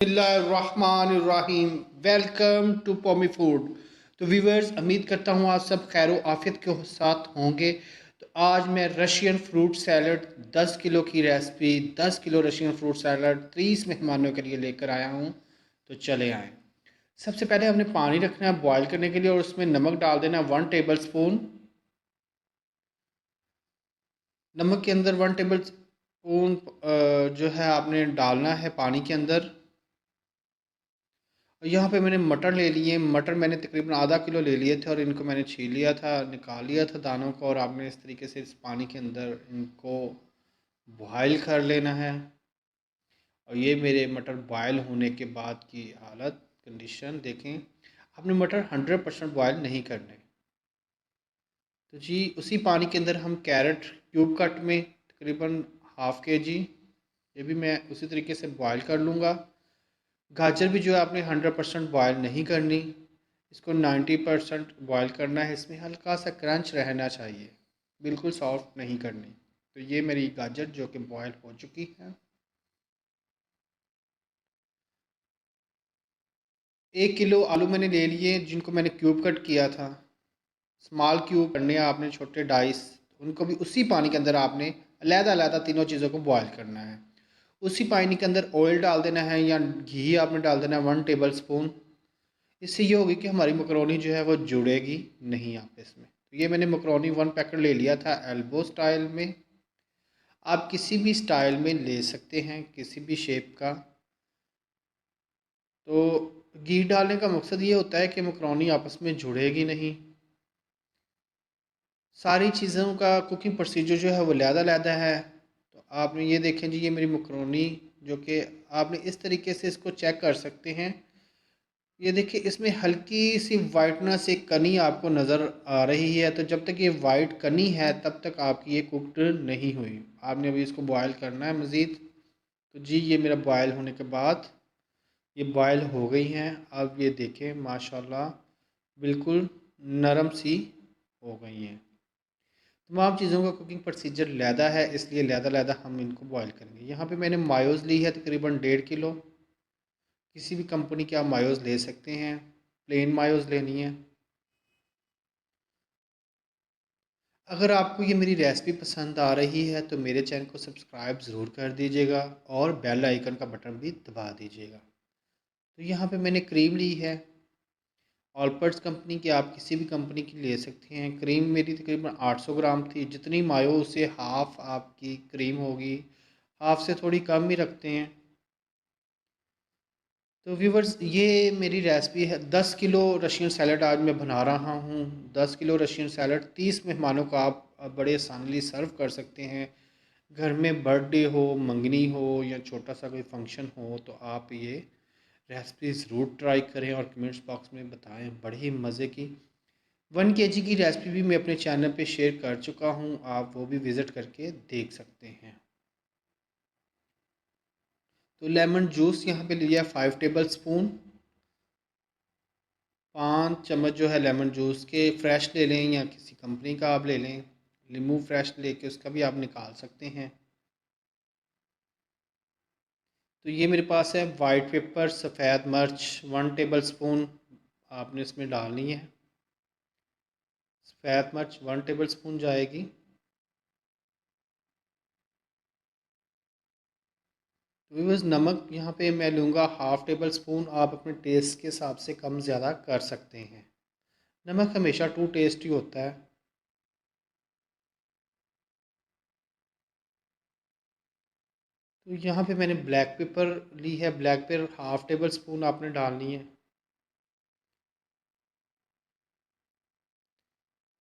बिस्मिल्लाहिर्रहमानिर्रहीम। Welcome to Pommy food. तो viewers, उम्मीद करता हूँ आप सब खैर आफियत के साथ होंगे। तो आज मैं रशियन फ्रूट सैलड 10 किलो की recipe, 10 kilo Russian fruit salad 30 मेहमानों के लिए लेकर आया हूँ। तो चले आएँ। सबसे पहले हमने पानी रखना है बॉयल करने के लिए और उसमें नमक डाल देना है 1 टेबल स्पून। नमक के अंदर 1 टेबल स्पून जो है आपने डालना है पानी के अंदर। यहाँ पे मैंने मटर ले लिए। मटर मैंने तकरीबन आधा किलो ले लिए थे और इनको मैंने छील लिया था, निकाल लिया था दानों को, और आपने इस तरीके से इस पानी के अंदर इनको बॉयल कर लेना है। और ये मेरे मटर बॉयल होने के बाद की हालत कंडीशन देखें। आपने मटर 100% बॉयल नहीं करने। तो जी उसी पानी के अंदर हम कैरेट क्यूब कट में तकरीबन ½ kg, ये भी मैं उसी तरीके से बॉयल कर लूँगा। गाजर भी जो है आपने 100% बॉयल नहीं करनी, इसको 90% बॉयल करना है। इसमें हल्का सा क्रंच रहना चाहिए, बिल्कुल सॉफ्ट नहीं करनी। तो ये मेरी गाजर जो कि बॉयल हो चुकी है। 1 किलो आलू मैंने ले लिए जिनको मैंने क्यूब कट किया था। स्मॉल क्यूब करने हैं आपने, छोटे डाइस। उनको भी उसी पानी के अंदर आपने अलहदा-अलहदा तीनों चीज़ों को बॉयल करना है। उसी पानी के अंदर ऑयल डाल देना है या घी आपने डाल देना है 1 टेबल स्पून। इससे ये होगी कि हमारी मकरोनी जो है वो जुड़ेगी नहीं आपस में। तो ये मैंने मकरोनी 1 पैकेट ले लिया था एल्बो स्टाइल में। आप किसी भी स्टाइल में ले सकते हैं, किसी भी शेप का। तो घी डालने का मकसद ये होता है कि मकरोनी आपस में जुड़ेगी नहीं। सारी चीज़ों का कुकिंग प्रोसीजर जो है वो अलहदा-अलहदा है। तो आपने ये देखें जी, ये मेरी मकरोनी जो कि आपने इस तरीके से इसको चेक कर सकते हैं। ये देखिए इसमें हल्की सी वाइटनेस, एक कनी आपको नज़र आ रही है। तो जब तक ये वाइट कनी है तब तक आपकी ये कुक्ड नहीं हुई। आपने अभी इसको बॉयल करना है मज़ीद। तो जी ये मेरा बॉयल होने के बाद ये बॉयल हो गई हैं। अब ये देखें माशाल्लाह बिल्कुल नरम सी हो गई हैं। तमाम चीज़ों का कुकिंग प्रोसीजर लहदा है, इसलिए लहदा-लहदा हम इनको बॉयल करेंगे। यहाँ पे मैंने मायोज़ ली है तकरीबन 1.5 किलो। किसी भी कंपनी की आप मायोज़ ले सकते हैं, प्लेन मायोज़ लेनी है। अगर आपको ये मेरी रेसिपी पसंद आ रही है तो मेरे चैनल को सब्सक्राइब ज़रूर कर दीजिएगा और बेल आइकन का बटन भी दबा दीजिएगा। तो यहाँ पे मैंने क्रीम ली है, ऑलपर्ट्स कंपनी की, आप किसी भी कंपनी की ले सकते हैं। क्रीम मेरी तकरीबन 800 ग्राम थी। जितनी मायो उससे हाफ़ आपकी क्रीम होगी, हाफ़ से थोड़ी कम ही रखते हैं। तो व्यूवर्स, ये मेरी रेसिपी है। 10 किलो रशियन सैलड आज मैं बना रहा हूँ। 10 किलो रशियन सैलड 30 मेहमानों को आप बड़े आसानी सर्व कर सकते हैं। घर में बर्थडे हो, मंगनी हो या छोटा सा कोई फंक्शन हो तो आप ये रेसिपी ज़रूर ट्राई करें और कमेंट्स बॉक्स में बताएं। बड़े ही मज़े की 1 kg की रेसिपी भी मैं अपने चैनल पे शेयर कर चुका हूँ, आप वो भी विज़िट करके देख सकते हैं। तो लेमन जूस यहाँ पे लिया 5 टेबल स्पून। 5 चम्मच जो है लेमन जूस के, फ्रेश ले लें या किसी कंपनी का आप ले लें। नींबू फ्रेश लेके उसका भी आप निकाल सकते हैं। तो ये मेरे पास है वाइट पेपर, सफ़ेद मिर्च 1 टेबल स्पून आपने इसमें डालनी है। सफ़ेद मिर्च 1 टेबल स्पून जाएगी। तो बस नमक यहाँ पे मैं लूँगा ½ टेबल स्पून। आप अपने टेस्ट के हिसाब से कम ज़्यादा कर सकते हैं। नमक हमेशा टू टेस्ट ही होता है। तो यहाँ पे मैंने ब्लैक पेपर ली है। ब्लैक पेपर ½ टेबल स्पून आपने डालनी है।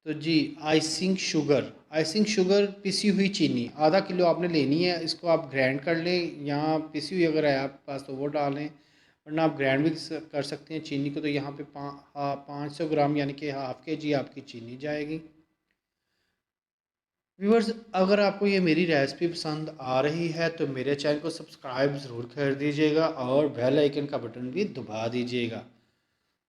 तो जी आइसिंग शुगर पिसी हुई चीनी ½ किलो आपने लेनी है। इसको आप ग्राइंड कर लें या पिसी हुई अगर है आपके पास तो वो डालें, वरना आप ग्राइंड भी कर सकते हैं चीनी को। तो यहाँ पे 500 ग्राम यानी कि ½ kg आपकी चीनी जाएगी। व्यूअर्स, अगर आपको ये मेरी रेसिपी पसंद आ रही है तो मेरे चैनल को सब्सक्राइब ज़रूर कर दीजिएगा और बेल आइकन का बटन भी दबा दीजिएगा।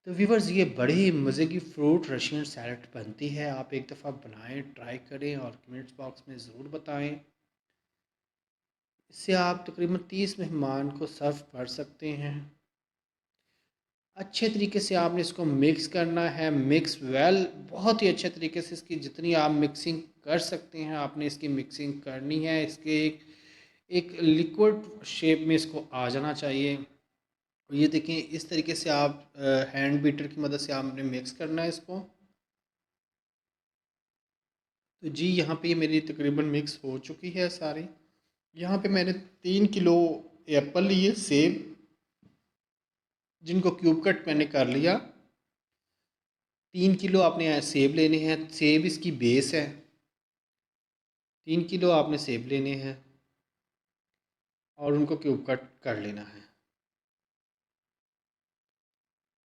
तो व्यूअर्स, ये बड़ी ही मज़े की फ्रूट रशियन सैलड बनती है। आप एक दफ़ा बनाएं, ट्राई करें और कमेंट्स बॉक्स में ज़रूर बताएं। इससे आप तकरीबन 30 मेहमान को सर्व कर सकते हैं। अच्छे तरीके से आपने इसको मिक्स करना है, मिक्स वेल, बहुत ही अच्छे तरीके से इसकी जितनी आप मिक्सिंग कर सकते हैं आपने इसकी मिक्सिंग करनी है। इसके एक लिक्विड शेप में इसको आ जाना चाहिए। ये देखें, इस तरीके से आप हैंड बीटर की मदद से आपने मिक्स करना है इसको। तो जी यहाँ पे ये मेरी तकरीबन मिक्स हो चुकी है सारी। यहाँ पे मैंने 3 किलो एप्पल लिए, सेब, जिनको क्यूब कट मैंने कर लिया। 3 किलो आपने सेब लेने हैं, सेब इसकी बेस है। 3 किलो आपने सेब लेने हैं और उनको क्यूब कट कर लेना है।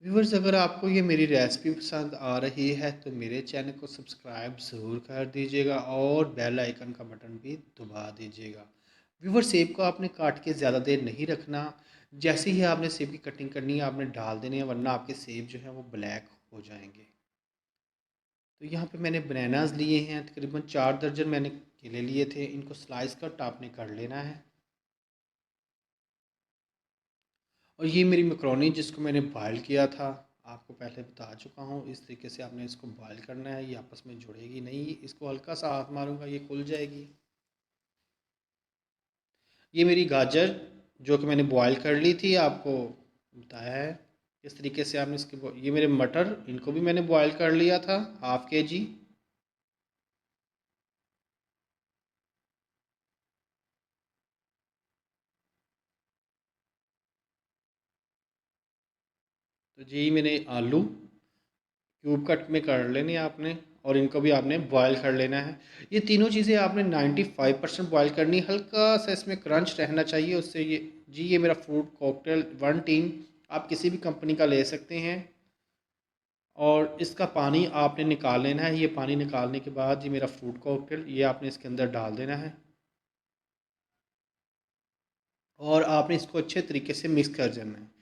व्यूवर्स, अगर आपको ये मेरी रेसिपी पसंद आ रही है तो मेरे चैनल को सब्सक्राइब ज़रूर कर दीजिएगा और बेल आइकन का बटन भी दबा दीजिएगा। व्यूवर्स, सेब को आपने काट के ज़्यादा देर नहीं रखना। जैसे ही आपने सेब की कटिंग करनी है आपने डाल देने हैं, वरना आपके सेब जो है वो ब्लैक हो जाएंगे। तो यहाँ पे मैंने बनानास लिए हैं, तकरीबन 4 दर्जन मैंने केले लिए थे। इनको स्लाइस कट आपने कर लेना है। और ये मेरी मैकरोनी जिसको मैंने बॉयल किया था, आपको पहले बता चुका हूँ। इस तरीके से आपने इसको बॉयल करना है, ये आपस में जुड़ेगी नहीं। इसको हल्का सा हाथ मारूंगा ये खुल जाएगी। ये मेरी गाजर जो कि मैंने बॉयल कर ली थी, आपको बताया है। इस तरीके से आपने इसके, ये मेरे मटर, इनको भी मैंने बॉयल कर लिया था, ½ kg। तो जी मैंने आलू क्यूब कट में कर लेने आपने, और इनको भी आपने बॉयल कर लेना है। ये तीनों चीज़ें आपने 95% बॉयल करनी, हल्का सा इसमें क्रंच रहना चाहिए उससे। ये जी ये मेरा फ्रूट कॉकटेल 1 टीन, आप किसी भी कंपनी का ले सकते हैं। और इसका पानी आपने निकाल लेना है। ये पानी निकालने के बाद ये मेरा फ्रूट कॉकटेल ये आपने इसके अंदर डाल देना है और आपने इसको अच्छे तरीके से मिक्स कर देना है।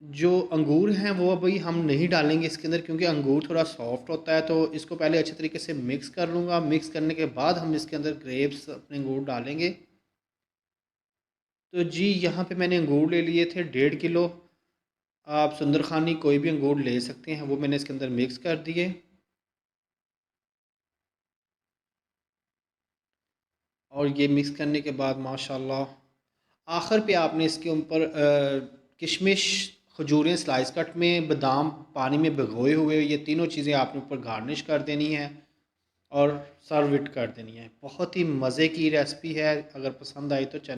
जो अंगूर हैं वो अभी हम नहीं डालेंगे इसके अंदर, क्योंकि अंगूर थोड़ा सॉफ्ट होता है। तो इसको पहले अच्छे तरीके से मिक्स कर लूँगा। मिक्स करने के बाद हम इसके अंदर ग्रेप्स अपने अंगूर डालेंगे। तो जी यहाँ पे मैंने अंगूर ले लिए थे 1.5 किलो। आप सुंदरखानी कोई भी अंगूर ले सकते हैं, वो मैंने इसके अंदर मिक्स कर दिए। और ये मिक्स करने के बाद माशाल्लाह आखिर पे आपने इसके ऊपर किशमिश, खजूरें स्लाइस कट में, बादाम पानी में भिगोए हुए, ये तीनों चीज़ें आपने ऊपर गार्निश कर देनी है और सर्व इट कर देनी है। बहुत ही मज़े की रेसिपी है। अगर पसंद आई तो चैनल